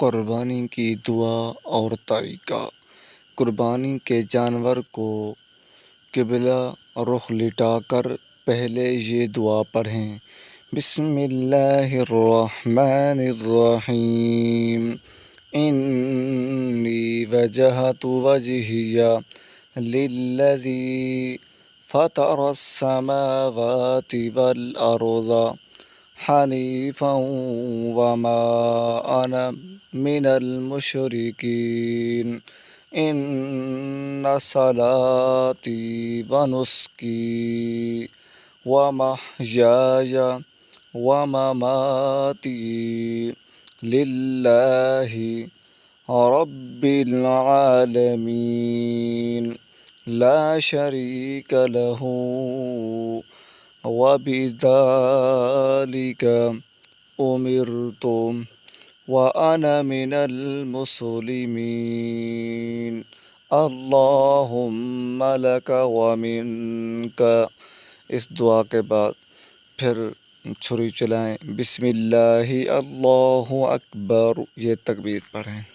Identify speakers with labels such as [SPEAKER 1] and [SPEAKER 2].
[SPEAKER 1] कुर्बानी की दुआ और तरीका। कुर्बानी के जानवर को क़िबला रुख लिटाकर पहले ये दुआ पढ़ें। बिस्मिल्लाहिर्रहमानिर्रहीम। इन्नी वजहतु वजहिया लिल्लज़ी फ़तरस्समावाति वल अर्ज़ हनीफ़न वमा अना मिनल मुशरिकीन। इन्ना सलाती व नुस्की व महयाय व ममाती लिल्लाहि रब्बिल आलमीन ला शरीक लहू व बिज़ालिका उमिरतु व अना मिनल मुस्लिमीन। अल्लाहुम्मा लका व मिनका। इस दुआ के बाद फिर छुरी चलाएं। बिस्मिल्लाहि अल्लाहु अकबर ये तकबीर पढ़ें।